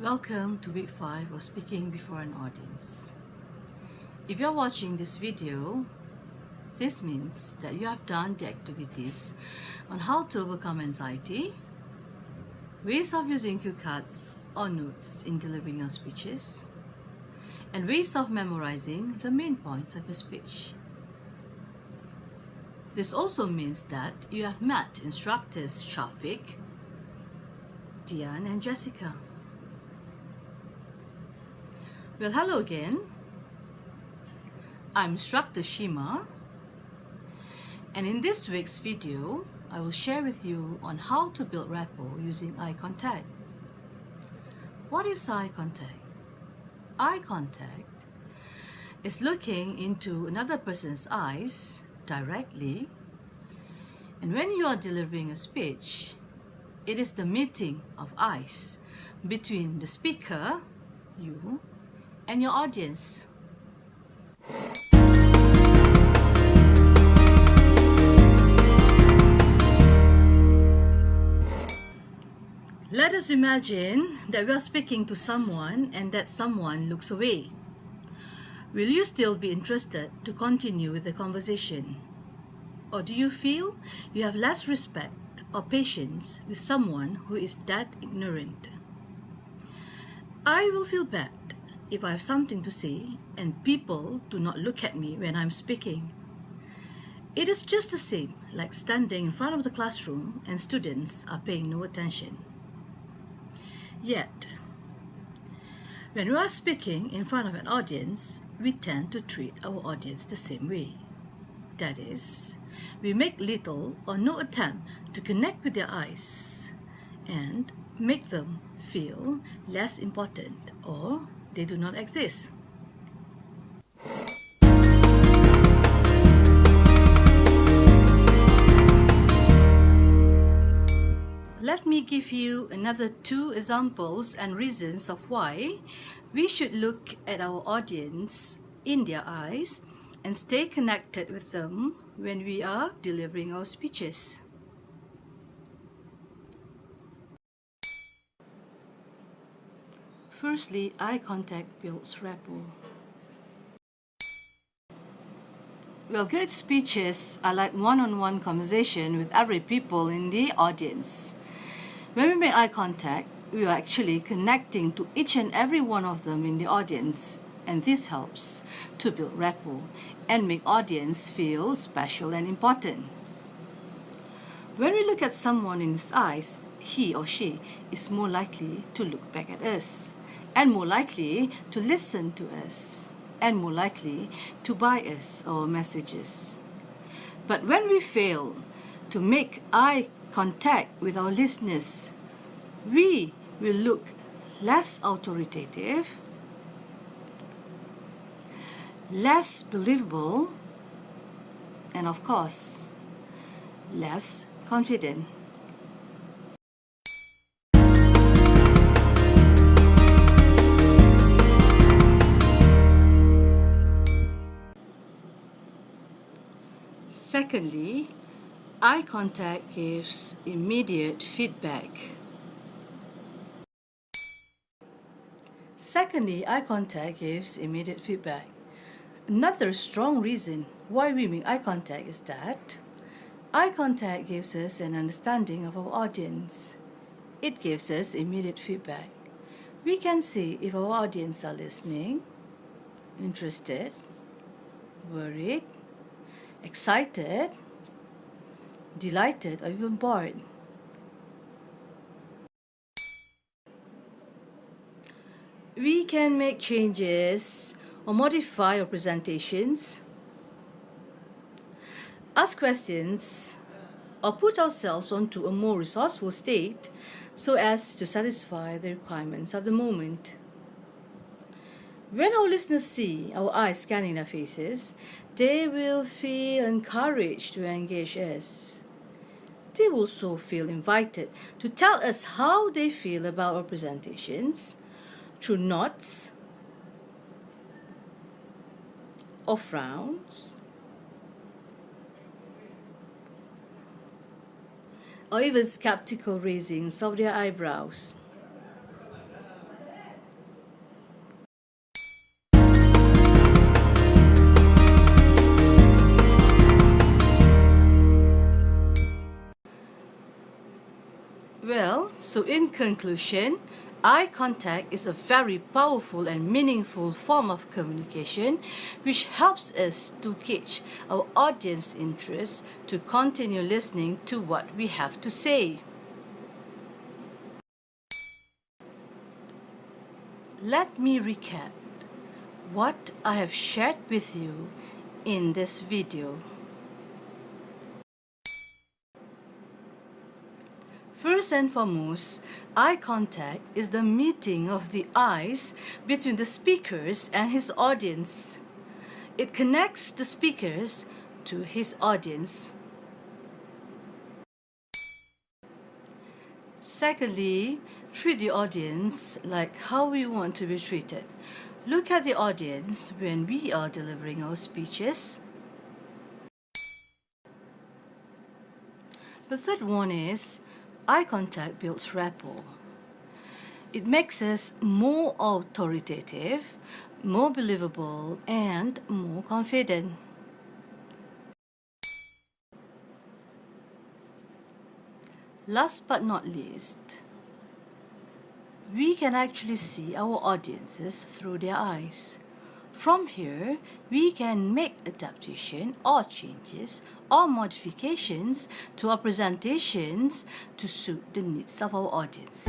Welcome to week 5 of speaking before an audience. If you're watching this video, this means that you have done the activities on how to overcome anxiety, ways of using cue cards or notes in delivering your speeches, and ways of memorizing the main points of your speech. This also means that you have met instructors Shafiq, Dian, and Jessica. Well, hello again. I'm Instructor Shima, and in this week's video, I will share with you on how to build rapport using eye contact. What is eye contact? Eye contact is looking into another person's eyes directly, and when you are delivering a speech, it is the meeting of eyes between the speaker, you, and your audience. Let us imagine that we are speaking to someone and that someone looks away. Will you still be interested to continue with the conversation? Or do you feel you have less respect or patience with someone who is that ignorant? I will feel bad if I have something to say and people do not look at me when I'm speaking. It is just the same like standing in front of the classroom and students are paying no attention. Yet, when we are speaking in front of an audience, we tend to treat our audience the same way. That is, we make little or no attempt to connect with their eyes and make them feel less important or they do not exist. Let me give you another 2 examples and reasons of why we should look at our audience in their eyes and stay connected with them when we are delivering our speeches. Firstly, eye contact builds rapport. Well, great speeches are like one-on-one conversation with every people in the audience. When we make eye contact, we are actually connecting to each and every one of them in the audience, and this helps to build rapport and make audience feel special and important. When we look at someone in his eyes, he or she is more likely to look back at us, and more likely to listen to us, and more likely to buy us our messages. But when we fail to make eye contact with our listeners, we will look less authoritative, less believable, and of course, less confident. Secondly, eye contact gives immediate feedback. Another strong reason why we make eye contact is that eye contact gives us an understanding of our audience. It gives us immediate feedback. We can see if our audience are listening, interested, worried, excited, delighted, or even bored. We can make changes or modify our presentations, ask questions, or put ourselves onto a more resourceful state so as to satisfy the requirements of the moment. When our listeners see our eyes scanning their faces, they will feel encouraged to engage us. They will also feel invited to tell us how they feel about our presentations through nods or frowns or even skeptical raisings of their eyebrows. Well, so in conclusion, eye contact is a very powerful and meaningful form of communication which helps us to gauge our audience interest to continue listening to what we have to say. Let me recap what I have shared with you in this video. First and foremost, eye contact is the meeting of the eyes between the speakers and his audience. It connects the speakers to his audience. Secondly, treat the audience like how we want to be treated. Look at the audience when we are delivering our speeches. The third one is eye contact builds rapport. It makes us more authoritative, more believable, and more confident. Last but not least, we can actually see our audiences through their eyes. From here, we can make adaptation or changes or modifications to our presentations to suit the needs of our audience.